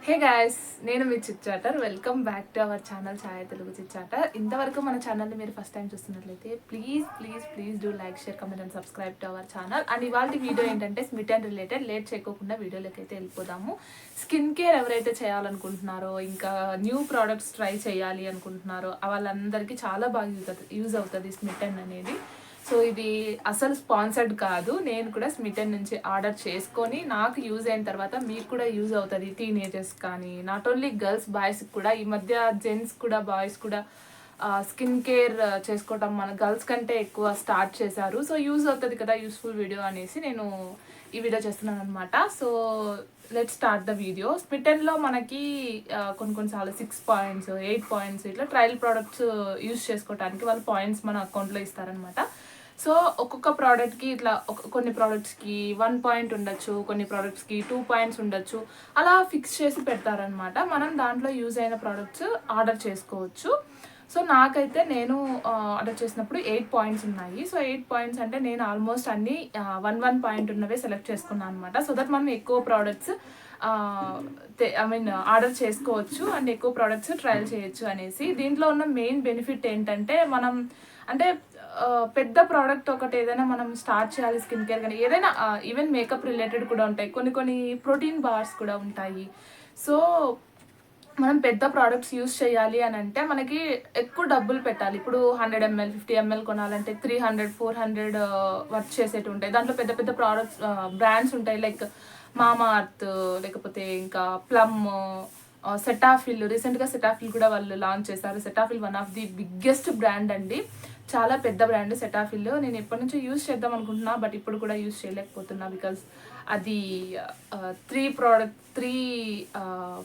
హే guys, నేను మీ chitchatter. Welcome back to our channel Chaya Telugu chitchatter. ఇంతవరకు మన ఛానల్ని మీరు ఫస్ట్ టైం చూస్తున్నట్లయితే please do like, share, comment and subscribe to our channel. And ఇవాళ వీడియో ఏంటంటే స్మిట్ అండ్ రిలేటెడ్. లేట్ చేయకోకుండా వీడియోలోకి అయితే వెళ్ళిపోదాము. స్కిన్ కేర్ ఎవరైతే చేయాలనుకుంటున్నారో, ఇంకా న్యూ ప్రోడక్ట్స్ ట్రై చేయాలి అనుకుంటున్నారో వాళ్ళందరికీ చాలా బాగా యూజ్ అవుతుంది స్మిట్ అండ్ అనేది. సో ఇది అసలు స్పాన్సర్డ్ కాదు, నేను కూడా స్మిటన్ నుంచి ఆర్డర్ చేసుకొని నాకు యూజ్ అయిన తర్వాత మీకు కూడా యూజ్ అవుతుంది. టీనేజర్స్ కానీ, నాట్ ఓన్లీ గర్ల్స్, బాయ్స్కి కూడా. ఈ మధ్య జెంట్స్ కూడా బాయ్స్ కూడా స్కిన్ కేర్ చేసుకోవటం మన గర్ల్స్ కంటే ఎక్కువ స్టార్ట్ చేశారు. సో యూజ్ అవుతుంది కదా, యూస్ఫుల్ వీడియో అనేసి నేను ఈ వీడియో చేస్తున్నాను అనమాట. So let start the video. స్మిటన్లో మనకి కొన్నిసార్లు 6 పాయింట్స్, 8 పాయింట్స్ ఇట్లా ట్రయల్ ప్రోడక్ట్స్ యూజ్ చేసుకోవడానికి వాళ్ళు పాయింట్స్ మన అకౌంట్లో ఇస్తారనమాట. సో ఒక్కొక్క ప్రోడక్ట్కి ఇట్లా కొన్ని ప్రోడక్ట్స్కి 1 పాయింట్ ఉండొచ్చు, కొన్ని ప్రోడక్ట్స్కి 2 పాయింట్స్ ఉండొచ్చు, అలా ఫిక్స్ చేసి పెడతారనమాట. మనం దాంట్లో యూజ్ అయిన ప్రోడక్ట్స్ ఆర్డర్ చేసుకోవచ్చు. సో నాకైతే నేను ఆర్డర్ చేసినప్పుడు 8 పాయింట్స్ ఉన్నాయి. సో 8 పాయింట్స్ అంటే నేను ఆల్మోస్ట్ అన్ని 1 పాయింట్ ఉన్నవే సెలెక్ట్ చేసుకున్నాను అనమాట. సో దట్ మనం ఎక్కువ ప్రోడక్ట్స్ ఆర్డర్ చేసుకోవచ్చు అండ్ ఎక్కువ ప్రోడక్ట్స్ ట్రయల్ చేయొచ్చు అనేసి. దీంట్లో ఉన్న మెయిన్ బెనిఫిట్ ఏంటంటే, మనం అంటే పెద్ద ప్రోడక్ట్ ఒకటి ఏదైనా మనం స్టార్ట్ చేయాలి, స్కిన్ కేర్ కానీ ఏదైనా, ఈవెన్ మేకప్ రిలేటెడ్ కూడా ఉంటాయి, కొన్ని ప్రోటీన్ బార్స్ కూడా ఉంటాయి. సో మనం పెద్ద ప్రోడక్ట్స్ యూస్ చేయాలి అని అంటే మనకి ఎక్కువ డబ్బులు పెట్టాలి. ఇప్పుడు 100 ml 50 ml కొనాలంటే 300 400 వర్క్ చేసేవి ఉంటాయి. దాంట్లో పెద్ద పెద్ద ప్రోడక్ట్స్ బ్రాండ్స్ ఉంటాయి, లైక్ మామా అర్త్, లేకపోతే ఇంకా ప్లమ్, సెటాఫిల్. రీసెంట్గా సెటాఫిల్ కూడా వాళ్ళు లాంచ్ చేశారు. Cetaphil one of the biggest brand అండి, చాలా పెద్ద బ్రాండ్ సెటాఫిల్. నేను ఎప్పటి నుంచో యూజ్ చేద్దాం అనుకుంటున్నా, బట్ ఇప్పుడు కూడా యూజ్ చేయలేకపోతున్నా. బికాజ్ అది 3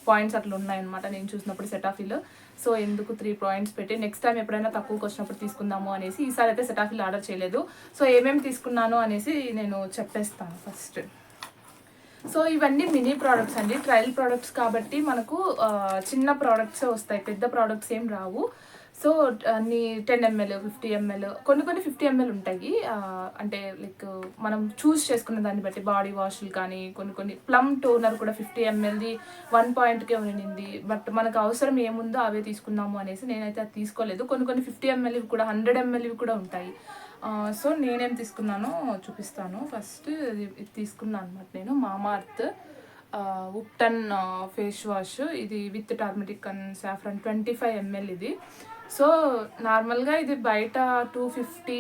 పాయింట్స్ అట్లా ఉన్నాయన్నమాట నేను చూసినప్పుడు సెటాఫిల్. సో ఎందుకు 3 పాయింట్స్ పెట్టి, నెక్స్ట్ టైం ఎప్పుడైనా తక్కువకి వచ్చినప్పుడు తీసుకుందాము అనేసి ఈసారి అయితే సెటాఫిల్ ఆర్డర్ చేయలేదు. సో ఏమేమి తీసుకున్నాను అనేసి నేను చెప్పేస్తాను ఫస్ట్. సో ఇవన్నీ మినీ ప్రోడక్ట్స్ అండి, ట్రయల్ ప్రోడక్ట్స్ కాబట్టి మనకు చిన్న ప్రోడక్ట్సే వస్తాయి, పెద్ద ప్రోడక్ట్స్ ఏం రావు. సో అన్ని 10 ml 50 ml, కొన్ని 50 ml ఉంటాయి. అంటే లైక్ మనం చూస్ చేసుకున్న దాన్ని బట్టి, బాడీ వాష్లు కానీ, కొన్ని ప్లమ్ టోనర్ కూడా 50 mlది 1 పాయింట్కే ఉండింది. బట్ మనకు అవసరం ఏముందో అవే తీసుకుందాము అనేసి నేనైతే అది తీసుకోలేదు. కొన్ని 50 ml కూడా, 100 ml కూడా ఉంటాయి. సో నేనేం తీసుకున్నానో చూపిస్తాను. ఫస్ట్ ఇది తీసుకున్నాను అనమాట నేను, మామా అర్త్ ఉప్టన్ ఫేస్ వాష్. ఇది with turmeric and saffron 25 ml ఇది. సో నార్మల్గా ఇది బయట 250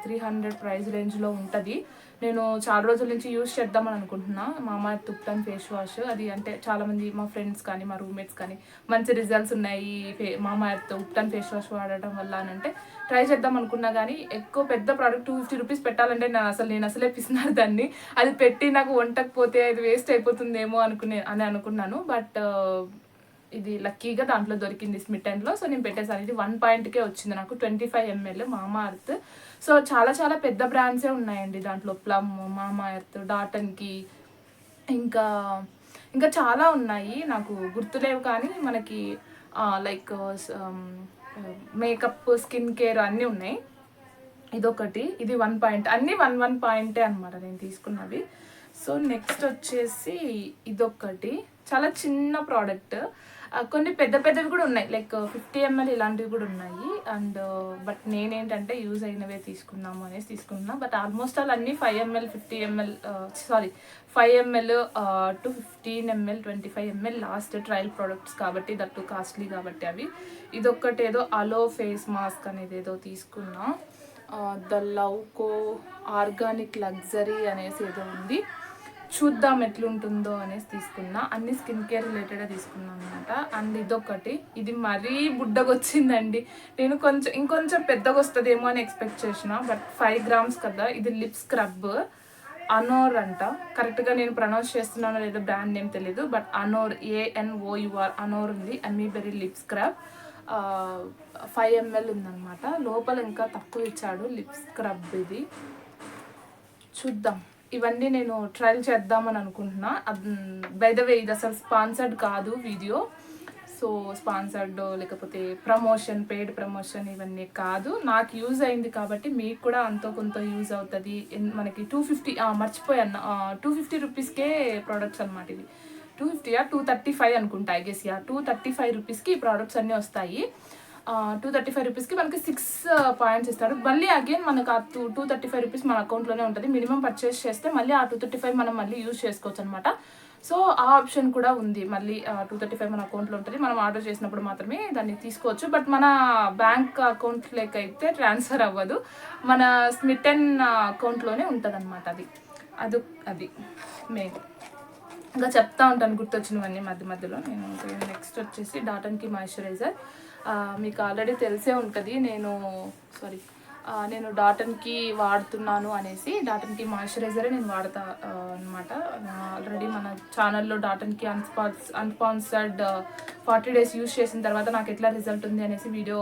300 ప్రైస్ రేంజ్లో ఉంటుంది. నేను చాలా రోజుల నుంచి యూజ్ చేద్దామని అనుకుంటున్నా మామా ఎర్త్ ఉప్టన్ ఫేస్ వాష్. అది అంటే చాలామంది మా ఫ్రెండ్స్ కానీ, మా రూమ్మేట్స్ కానీ మంచి రిజల్ట్స్ ఉన్నాయి మామా ఎర్త్ ఉప్టన్ ఫేస్ వాష్ వాడటం వల్ల అని అంటే ట్రై చేద్దాం అనుకున్నా. కానీ ఎక్కువ పెద్ద ప్రోడక్ట్ 250 రూపీస్ పెట్టాలంటే నేను అసలే పిసినారు దాన్ని. అది పెట్టి నాకు వంటకపోతే అది వేస్ట్ అయిపోతుందేమో అనుకున్నాను. బట్ ఇది లక్కీగా దాంట్లో దొరికింది స్మిటన్లో. సో నేను పెట్టేసాను. ఇది 1 పాయింట్కే వచ్చింది నాకు, 25 ml మామా అర్త్. సో చాలా పెద్ద బ్రాండ్సే ఉన్నాయండి దాంట్లో, ప్లమ్, మామా ఎర్త్, డాటన్కి, ఇంకా చాలా ఉన్నాయి, నాకు గుర్తులేవు. కానీ మనకి లైక్ మేకప్, స్కిన్ కేర్ అన్నీ ఉన్నాయి. ఇదొకటి, ఇది 1 పాయింట్, అన్నీ 1 పాయింటే అనమాట నేను తీసుకున్నవి. సో నెక్స్ట్ వచ్చేసి ఇదొకటి, చాలా చిన్న ప్రోడక్ట్. కొన్ని పెద్దవి కూడా ఉన్నాయి, లైక్ 50 ml ఇలాంటివి కూడా ఉన్నాయి. అండ్ బట్ నేనేంటంటే యూజ్ అయినవే తీసుకున్నాము అనేసి తీసుకున్నా. బట్ ఆల్మోస్ట్ ఆల్ అన్నీ 5 ml 50 ml 5 ml to 15 ml 25 ml last trial products కాబట్టి, దట్టు కాస్ట్లీ కాబట్టి అవి. ఇదొక్కటి ఏదో అలో ఫేస్ మాస్క్ అనేది ఏదో తీసుకున్నా, ద లవ్కో ఆర్గానిక్ లగ్జరీ అనేసి ఏదో ఉంది, చూద్దాం ఎట్లుంటుందో అనేసి తీసుకున్నా. అన్ని స్కిన్ కేర్ రిలేటెడే తీసుకున్నాను అనమాట. అండ్ ఇదొకటి, ఇది మరీ బుడ్డగొచ్చిందండి. నేను ఇంకొంచెం పెద్దగా వస్తుందేమో అని ఎక్స్పెక్ట్ చేసిన, బట్ 5 grams కదా. ఇది లిప్ స్క్రబ్, అనోర్ అంట. కరెక్ట్గా నేను ప్రొనౌన్స్ చేస్తున్నానో లేదో బ్రాండ్ నేమ్ తెలీదు, బట్ అనోర్, ANOUR అనోర్ ఉంది. అమీబెరీ లిప్ స్క్రబ్ 5 ml ఉందన్నమాట. లోపల ఇంకా తక్కువ ఇచ్చాడు లిప్ స్క్రబ్. ఇది చూద్దాం. ఇవన్నీ నేను ట్రయల్ చేద్దామని అనుకుంటున్నా. బై ద వే ఇది అసలు స్పాన్సర్డ్ కాదు వీడియో. సో స్పాన్సర్డ్ లేకపోతే పెయిడ్ ప్రమోషన్ ఇవన్నీ కాదు, నాకు యూజ్ అయింది కాబట్టి మీకు కూడా అంతో కొంత యూజ్ అవుతుంది. మనకి 250 మర్చిపోయాను, 250 రూపీస్కే ప్రోడక్ట్స్ అనమాట ఇవి. 235 అనుకుంటా, ఐ గెస్. 235 రూపీస్కి ఈ ప్రోడక్ట్స్ అన్నీ వస్తాయి. 235 రూపీస్కి మనకి 6 పాయింట్స్ ఇస్తాడు. మళ్ళీ అగైన్ మనకు ఆ 235 రూపీస్ మన అకౌంట్లోనే ఉంటుంది. మినిమం పర్చేస్ చేస్తే మళ్ళీ ఆ 235 మనం మళ్ళీ యూజ్ చేసుకోవచ్చు అనమాట. సో ఆ ఆప్షన్ కూడా ఉంది. మళ్ళీ 235 మన అకౌంట్లో ఉంటుంది. మనం ఆర్డర్ చేసినప్పుడు మాత్రమే దాన్ని తీసుకోవచ్చు. బట్ మన బ్యాంక్ అకౌంట్లోకి అయితే ట్రాన్స్ఫర్ అవ్వదు, మన స్మిటన్ అకౌంట్లోనే ఉంటుంది అనమాట. అది మెయిన్. ఇంకా చెప్తా ఉంటాను గుర్తొచ్చినవన్నీ మధ్య మధ్యలో. నేను నెక్స్ట్ వచ్చేసి డాటన్కి మాయిశ్చరైజర్. మీకు ఆల్రెడీ తెలిసే ఉంటుంది నేను డాటన్కి వాడుతున్నాను అనేసి. డాటన్కి మాయిశ్చరైజరే నేను వాడతా అనమాట. ఆల్రెడీ మన ఛానల్లో డాటన్కి అన్స్పాన్సర్డ్ 40 days యూజ్ చేసిన తర్వాత నాకు ఎట్లా రిజల్ట్ ఉంది అనేసి వీడియో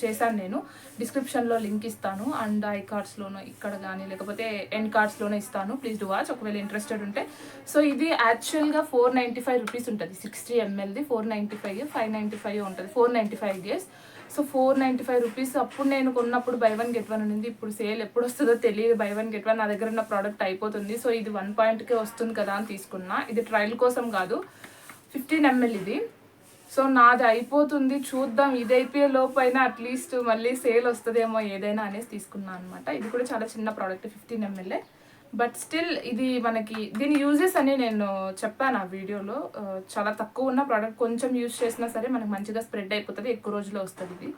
చేశాను నేను. డిస్క్రిప్షన్లో లింక్ ఇస్తాను, అండ్ ఐ కార్డ్స్లోనూ ఇక్కడ కానీ లేకపోతే ఎండ్ కార్డ్స్లోనే ఇస్తాను. ప్లీజ్ డూ వాచ్ ఒకవేళ ఇంట్రెస్టెడ్ ఉంటే. సో ఇది యాక్చువల్గా 495 రూపీస్ ఉంటుంది. 60 mlది 495, 595 ఉంటుంది. 495 days. So 495 rupees. అప్పుడు నేను కొన్నప్పుడు బై 1 get 1 ఉంది. ఇప్పుడు సేల్ ఎప్పుడు వస్తుందో తెలియదు. బై 1 get 1 నా దగ్గర ఉన్న ప్రోడక్ట్ అయిపోతుంది. సో ఇది 1 పాయింట్కే వస్తుంది కదా అని తీసుకున్నా. ఇది ట్రయల్ కోసం కాదు, 15 ml ఇది. సో నాది అయిపోతుంది, చూద్దాం ఇది అయిపోయే లోపు అయినా అట్లీస్ట్ మళ్ళీ సేల్ వస్తుందేమో ఏదైనా అనేసి తీసుకున్నాను అనమాట. ఇది కూడా చాలా చిన్న ప్రోడక్ట్, 15 ml. బట్ స్టిల్ ఇది మనకి దీని యూజెస్ అని నేను చెప్పాను ఆ వీడియోలో. చాలా తక్కువ ఉన్న ప్రోడక్ట్, కొంచెం యూజ్ చేసినా సరే మనకు మంచిగా స్ప్రెడ్ అయిపోతుంది, ఎక్కువ రోజులు వస్తుంది ఇది.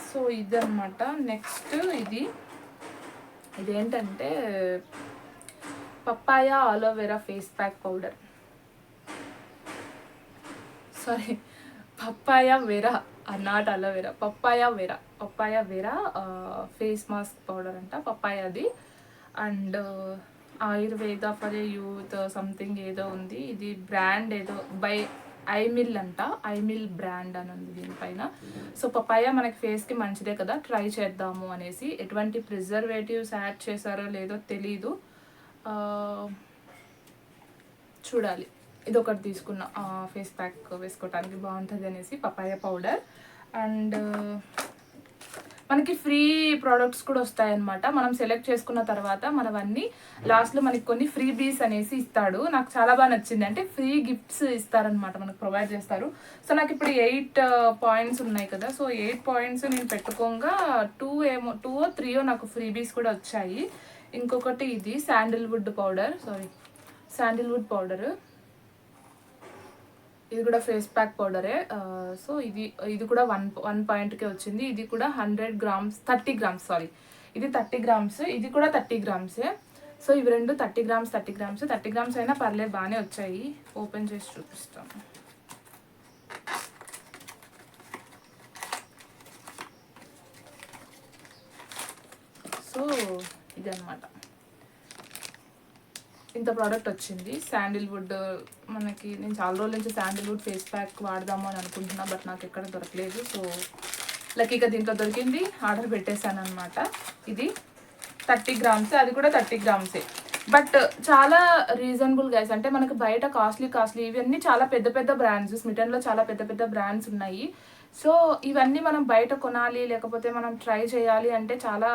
సో ఇదన్నమాట. నెక్స్ట్ ఇదేంటంటే papaya aloe vera face pack powder. Sorry, papaya vera, not aloe vera, papaya vera face mask powder అంట. పప్పాయది and Ayurveda for youth something ఏదో ఉంది. ఇది బ్రాండ్ ఏదో బై ఐమిల్ అంట, ఐమిల్ బ్రాండ్ అని ఉంది దీనిపైన. సో పపాయ మనకి ఫేస్కి మంచిదే కదా, ట్రై చేద్దాము అనేసి. ఎటువంటి ప్రిజర్వేటివ్స్ యాడ్ చేశారో లేదో తెలీదు, చూడాలి. ఇది ఒకటి తీసుకున్న ఫేస్ ప్యాక్ వేసుకోవటానికి బాగుంటుంది అనేసి, పపాయ పౌడర్. అండ్ మనకి ఫ్రీ ప్రోడక్ట్స్ కూడా వస్తాయన్నమాట. మనం సెలెక్ట్ చేసుకున్న తర్వాత మనవన్నీ లాస్ట్లో మనకి కొన్ని ఫ్రీ బీస్ అనేసి ఇస్తాడు. నాకు చాలా బాగా నచ్చింది. అంటే ఫ్రీ గిఫ్ట్స్ ఇస్తారనమాట, మనకు ప్రొవైడ్ చేస్తారు. సో నాకు ఇప్పుడు 8 పాయింట్స్ ఉన్నాయి కదా. సో 8 పాయింట్స్ నేను పెట్టుకోగా 2 or 3 నాకు ఫ్రీ బీస్ కూడా వచ్చాయి. ఇంకొకటి ఇది శాండిల్వుడ్ పౌడర్. ఇది కూడా ఫేస్ ప్యాక్ పౌడరే. సో ఇది కూడా 1 పాయింట్కే వచ్చింది. ఇది కూడా 100 grams, 30 grams, సారీ, ఇది 30 grams, ఇది కూడా 30 grams. సో ఇవి రెండు 30 grams 30 grams అయినా పర్లేదు, బాగానే వచ్చాయి. ఓపెన్ చేసి చూపిస్తాను. సో ఇదన్నమాట, ఇంత ప్రోడక్ట్ వచ్చింది. శాండిల్వుడ్ మనకి, నేను చాలా రోజుల నుంచి శాండిల్వుడ్ ఫేస్ ప్యాక్ వాడదాము అని అనుకుంటున్నా, బట్ నాకు ఎక్కడ దొరకలేదు. సో లక్కీగా దీంట్లో దొరికింది, ఆర్డర్ పెట్టేశాను అనమాట. ఇది 30 grams, అది కూడా 30 grams. బట్ చాలా రీజనబుల్ గైస్. అంటే మనకు బయట కాస్ట్లీ ఇవన్నీ చాలా పెద్ద బ్రాండ్స్, స్మిటన్లో చాలా పెద్ద బ్రాండ్స్ ఉన్నాయి. సో ఇవన్నీ మనం బయట కొనాలి లేకపోతే మనం ట్రై చేయాలి అంటే చాలా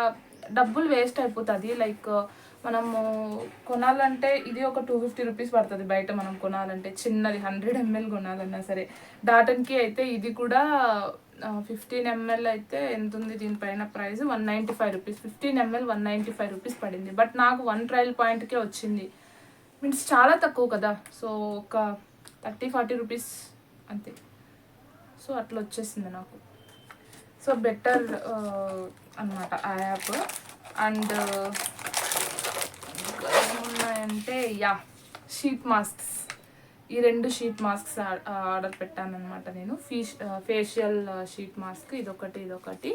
డబ్బులు వేస్ట్ అయిపోతుంది. లైక్ మనము కొనాలంటే ఇది ఒక 250 రూపీస్ పడుతుంది బయట మనం కొనాలంటే, చిన్నది 100 ml కొనాలన్నా సరే. డాటన్కి అయితే ఇది కూడా 15 ml అయితే ఎంత ఉంది దీనిపైన ప్రైస్, 195 రూపీస్. 15 ml 195 రూపీస్ పడింది. బట్ నాకు 1 ట్రయల్ పాయింట్కే వచ్చింది. మీన్స్ చాలా తక్కువ కదా. సో ఒక 30-40 రూపీస్ అంతే. సో అట్లా వచ్చేసింది నాకు. సో బెటర్ అన్నమాట ఆ యాప్. అండ్ ఏమున్నాయంటే షీట్ మాస్క్స్. ఈ 2 షీట్ మాస్క్స్ ఆర్డర్ పెట్టాను అనమాట నేను. ఫేషియల్ షీట్ మాస్క్, ఇదొకటి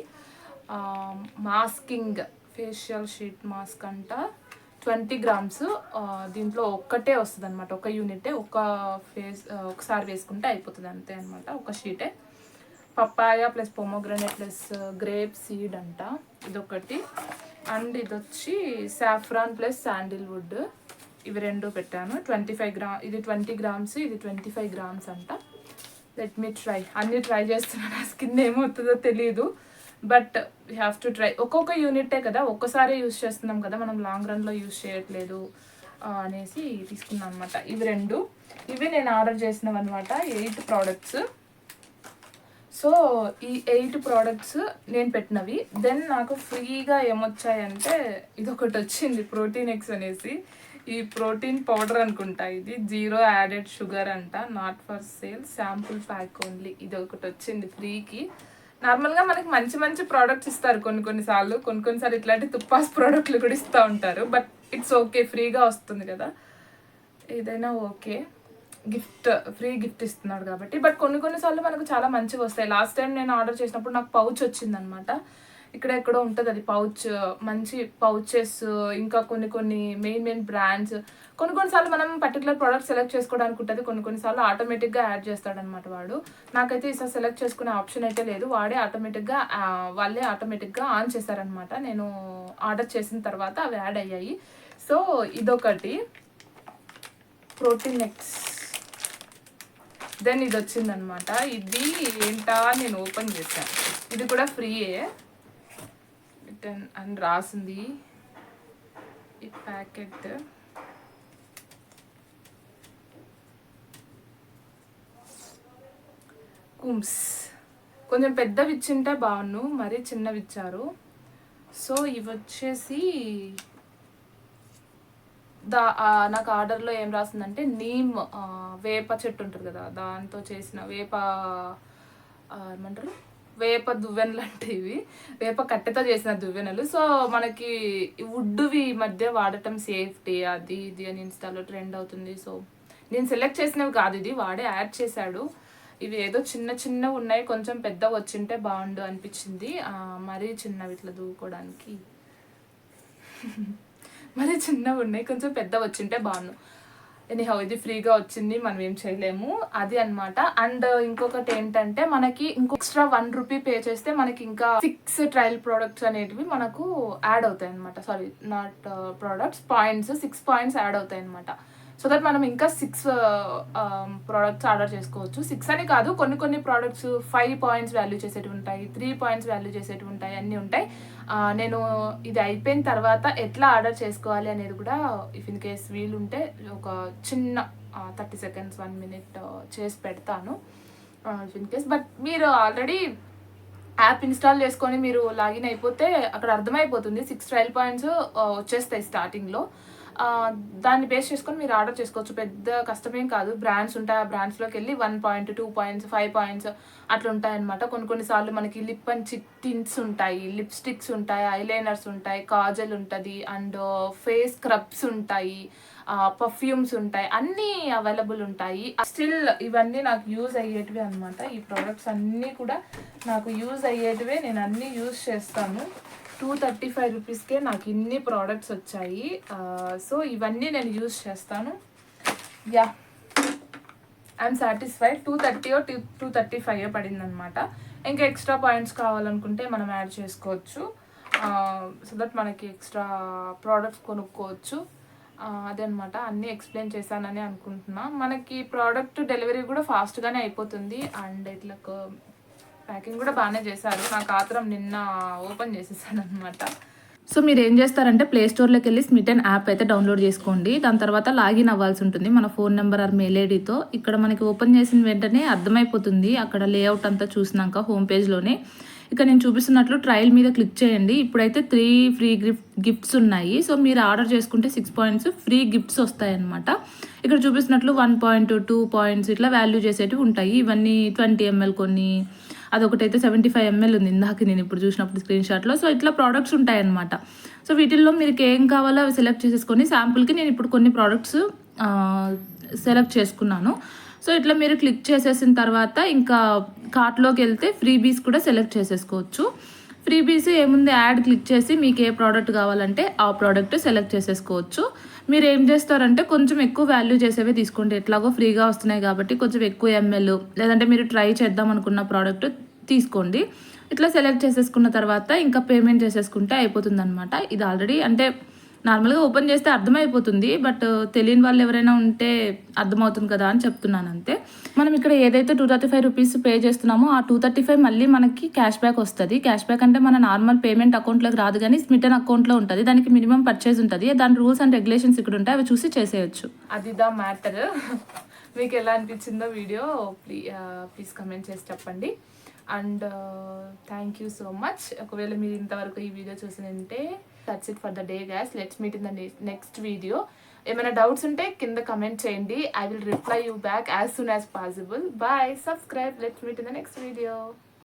మాస్కింగ్ ఫేషియల్ షీట్ మాస్క్ అంట. 20 grams. దీంట్లో ఒక్కటే వస్తుంది అనమాట, ఒక యూనిటే, ఒకసారి వేసుకుంటే అయిపోతుంది అంతే అనమాట, ఒక షీటే. Papaya plus pomegranate plus grape seed అంట, ఇదొకటి. అండ్ ఇది వచ్చి సాఫ్రాన్ ప్లస్ శాండిల్వుడ్, ఇవి 2 పెట్టాను. 25 grams, ఇది 20 grams, ఇది 25 grams అంట. Let me try. అన్నీ ట్రై చేస్తున్నాను, స్కిన్ ఏమవుతుందో తెలియదు, but we have to try. ఒక్కొక్క యూనిటే కదా, ఒక్కసారి యూజ్ చేస్తున్నాం కదా మనం, లాంగ్ రన్లో యూజ్ చేయట్లేదు. అనేసి తీసుకున్నాను అనమాట. ఇవి నేను ఆర్డర్ చేసినవి అనమాట, 8 ప్రోడక్ట్స్. సో ఈ 8 ప్రోడక్ట్స్ నేను పెట్టినవి. దెన్ నాకు ఫ్రీగా ఏమొచ్చాయంటే ఇదొకటి వచ్చింది, ప్రోటీన్ ఎక్స్ అనేసి. ఈ ప్రోటీన్ పౌడర్ అనుకుంటా, ఇది 0 యాడెడ్ షుగర్ అంట, not for sale, sample pack only. ఇది ఒకటి వచ్చింది ఫ్రీకి. నార్మల్గా మనకి మంచి మంచి ప్రోడక్ట్స్ ఇస్తారు కొన్నిసార్లు ఇట్లాంటి తుప్పాస్ ప్రోడక్ట్లు కూడా ఇస్తూ ఉంటారు. బట్ ఇట్స్ ఓకే, ఫ్రీగా వస్తుంది కదా, ఏదైనా ఓకే. ఫ్రీ గిఫ్ట్ ఇస్తున్నాడు కాబట్టి. బట్ కొన్నిసార్లు మనకు చాలా మంచిగా వస్తాయి. లాస్ట్ టైం నేను ఆర్డర్ చేసినప్పుడు నాకు పౌచ్ వచ్చిందనమాట. ఇక్కడ ఎక్కడో ఉంటుంది అది పౌచ్, మంచి పౌచెస్. ఇంకా కొన్ని మెయిన్ బ్రాండ్స్. కొన్నిసార్లు మనం పర్టికులర్ ప్రోడక్ట్ సెలెక్ట్ చేసుకోవడానికి ఉంటుంది, కొన్నిసార్లు ఆటోమేటిక్గా యాడ్ చేస్తాడనమాట వాడు. నాకైతే ఈసారి సెలెక్ట్ చేసుకునే ఆప్షన్ అయితే లేదు, వాళ్ళే ఆటోమేటిక్గా ఆన్ చేశారనమాట. నేను ఆర్డర్ చేసిన తర్వాత అవి యాడ్ అయ్యాయి. సో ఇదొకటి ప్రోటీన్ ఎక్స్. దెన్ ఇది వచ్చిందనమాట. ఇది ఏంటా నేను ఓపెన్ చేశాను, ఇది కూడా ఫ్రీయే అని రాసింది ఈ ప్యాకెట్. కుమ్స్ కొంచెం పెద్దవి ఇచ్చింటే బాగున్ను, మరీ చిన్నవి ఇచ్చారు. సో ఇవి వచ్చేసి నాకు ఆర్డర్లో ఏం రాసిందంటే నీమ్, వేప చెట్టు ఉంటుంది కదా, దాంతో చేసిన ఏమంటారు వేప దువ్వెనలు అంటే ఇవి, వేప కట్టెతో చేసిన దువ్వెనలు. సో మనకి వుడ్వి మధ్య వాడటం సేఫ్టీ అది ఇది అని ఇన్స్టాలో ట్రెండ్ అవుతుంది. సో నేను సెలెక్ట్ చేసినవి కాదు, ఇది వాడే యాడ్ చేశాడు. ఇవి ఏదో చిన్నవి ఉన్నాయి, కొంచెం పెద్దవి వచ్చింటే బాగుండు అనిపించింది. మరీ చిన్నవి ఇట్లా దూకోవడానికి మరీ చిన్నవి ఉన్నాయి, కొంచెం పెద్ద వచ్చింటే బాగుండు. ఎనీహౌ ఇది ఫ్రీగా వచ్చింది, మనం ఏం చేయలేము, అది అనమాట. అండ్ ఇంకొకటి ఏంటంటే మనకి ఎక్స్ట్రా 1 రూపీ పే చేస్తే మనకి ఇంకా 6 ట్రయల్ ప్రోడక్ట్స్ అనేటివి మనకు యాడ్ అవుతాయి అనమాట. Sorry, not products, points, 6 points add అవుతాయి అనమాట. సో దట్ మనం ఇంకా 6 ప్రోడక్ట్స్ ఆర్డర్ చేసుకోవచ్చు. 6 అని కాదు, కొన్ని ప్రోడక్ట్స్ 5 పాయింట్స్ వాల్యూ చేసేటివి ఉంటాయి, 3 పాయింట్స్ వాల్యూ చేసేటివి ఉంటాయి, అన్నీ ఉంటాయి. నేను ఇది అయిపోయిన తర్వాత ఎట్లా ఆర్డర్ చేసుకోవాలి అనేది కూడా ఇఫ్ ఇన్ కేస్ వీలుంటే ఒక చిన్న 30 సెకండ్స్ 1 మినిట్ చేసి పెడతాను ఇఫ్ ఇన్ కేస్. బట్ మీరు ఆల్రెడీ యాప్ ఇన్స్టాల్ చేసుకొని మీరు లాగిన్ అయిపోతే అక్కడ అర్థమైపోతుంది, 6 ట్రయల్ పాయింట్స్ వచ్చేస్తాయి స్టార్టింగ్లో. దాన్ని బేస్ చేసుకొని మీరు ఆర్డర్ చేసుకోవచ్చు, పెద్ద కష్టమేం కాదు. బ్రాండ్స్ ఉంటాయి, ఆ బ్రాండ్స్లోకి వెళ్ళి 1 పాయింట్ 2 పాయింట్స్ 5 పాయింట్స్ అట్లా ఉంటాయన్నమాట. కొన్నిసార్లు మనకి లిప్ అండ్ చిక్ టింట్స్ ఉంటాయి, లిప్స్టిక్స్ ఉంటాయి, ఐలైనర్స్ ఉంటాయి, కాజల్ ఉంటుంది, అండ్ ఫేస్ స్క్రబ్స్ ఉంటాయి, పర్ఫ్యూమ్స్ ఉంటాయి, అన్నీ అవైలబుల్ ఉంటాయి. స్టిల్ ఇవన్నీ నాకు యూజ్ అయ్యేటివి అనమాట. ఈ ప్రోడక్ట్స్ అన్నీ కూడా నాకు యూజ్ అయ్యేటివే, నేను అన్నీ యూజ్ చేస్తాను. 235 రూపీస్కే నాకు ఇన్ని ప్రోడక్ట్స్ వచ్చాయి. సో ఇవన్నీ నేను యూజ్ చేస్తాను. Yeah, I'm satisfied. 230 235 పడింది అనమాట. ఇంకా ఎక్స్ట్రా పాయింట్స్ కావాలనుకుంటే మనం యాడ్ చేసుకోవచ్చు, సో దట్ మనకి ఎక్స్ట్రా ప్రోడక్ట్స్ కొనుక్కోవచ్చు. అదనమాట, అన్నీ ఎక్స్ప్లెయిన్ చేశానని అనుకుంటున్నా. మనకి ప్రోడక్ట్ డెలివరీ కూడా ఫాస్ట్గానే అయిపోతుంది. అండ్ ఇట్లా ప్యాకింగ్ కూడా బాగానే చేశారు. నాకు ఆత్రం నిన్న ఓపెన్ చేసేసాను అనమాట. సో మీరు ఏం చేస్తారంటే ప్లే స్టోర్లోకి వెళ్ళి స్మిటన్ యాప్ అయితే డౌన్లోడ్ చేసుకోండి. దాని తర్వాత లాగిన్ అవ్వాల్సి ఉంటుంది మన ఫోన్ నెంబర్ ఆర్ మెయిల్ ఐడితో. ఇక్కడ మనకి ఓపెన్ చేసిన వెంటనే అర్థమైపోతుంది అక్కడ లేఅవుట్ అంతా చూసినాక హోమ్ పేజ్లోనే. ఇక నేను చూపిస్తున్నట్లు ట్రయల్ మీద క్లిక్ చేయండి. ఇప్పుడైతే 3 ఫ్రీ గిఫ్ట్స్ ఉన్నాయి. సో మీరు ఆర్డర్ చేసుకుంటే 6 పాయింట్స్ ఫ్రీ గిఫ్ట్స్ వస్తాయన్నమాట. ఇక్కడ చూపిస్తున్నట్లు 1 పాయింట్ 2 పాయింట్స్ ఇట్లా వాల్యూ చేసేటివి ఉంటాయి. ఇవన్నీ 20 ml, కొన్ని అదొకటైతే 75 ml ఉంది ఇందాక నేను ఇప్పుడు చూసినప్పుడు స్క్రీన్ షాట్లో. సో ఇట్లా ప్రోడక్ట్స్ ఉంటాయన్నమాట. సో వీటిల్లో మీరు ఏం కావాలో అవి సెలెక్ట్ చేసేసుకొని, శాంపుల్కి నేను ఇప్పుడు కొన్ని ప్రోడక్ట్స్ సెలెక్ట్ చేసుకున్నాను. సో ఇట్లా మీరు క్లిక్ చేసేసిన తర్వాత ఇంకా కార్ట్లోకి వెళ్తే ఫ్రీబీస్ కూడా సెలెక్ట్ చేసేసుకోవచ్చు. ఫ్రీబీస్ ఏముంది, యాడ్ క్లిక్ చేసి మీకు ఏ ప్రోడక్ట్ కావాలంటే ఆ ప్రోడక్ట్ సెలెక్ట్ చేసేసుకోవచ్చు. మీరు ఏం చేస్తారంటే కొంచెం ఎక్కువ వాల్యూ చేసేవే తీసుకోండి, ఎట్లాగో ఫ్రీగా వస్తున్నాయి కాబట్టి కొంచెం ఎక్కువ ఎంఎల్, లేదంటే మీరు ట్రై చేద్దాం అనుకున్న ప్రోడక్ట్ తీసుకోండి. ఇట్లా సెలెక్ట్ చేసేసుకున్న తర్వాత ఇంకా పేమెంట్ చేసేసుకుంటే అయిపోతుంది అనమాట. ఇది ఆల్రెడీ అంటే నార్మల్గా ఓపెన్ చేస్తే అర్థమైపోతుంది, బట్ తెలియని వాళ్ళు ఎవరైనా ఉంటే అర్థమవుతుంది కదా అని చెప్తున్నాను అంతే. మనం ఇక్కడ ఏదైతే 235 రూపీస్ పే చేస్తున్నామో ఆ 235 మళ్ళీ మనకి క్యాష్ బ్యాక్ వస్తుంది. క్యాష్ బ్యాక్ అంటే మన నార్మల్ పేమెంట్ అకౌంట్లోకి రాదు, కానీ స్మిటన్ అకౌంట్లో ఉంటుంది. దానికి మినిమం పర్చేజ్ ఉంటుంది. దాని రూల్స్ అండ్ రెగ్యులేషన్స్ ఇక్కడ ఉంటాయి, అవి చూసి చేసేయచ్చు. అది దా మ్యాటర్. మీకు ఎలా అనిపించిందో వీడియో ప్లీజ్ కమెంట్ చేసి చెప్పండి. And thank you so much. ఒకవేళ మీరు ఇంతవరకు ఈ వీడియో చూసినంటే that's it for the day guys. Let's meet in the next video. ఏమైనా డౌట్స్ ఉంటే కింద కమెంట్ చేయండి. I will reply you back as soon as possible. Bye, subscribe. Let's meet in the next video.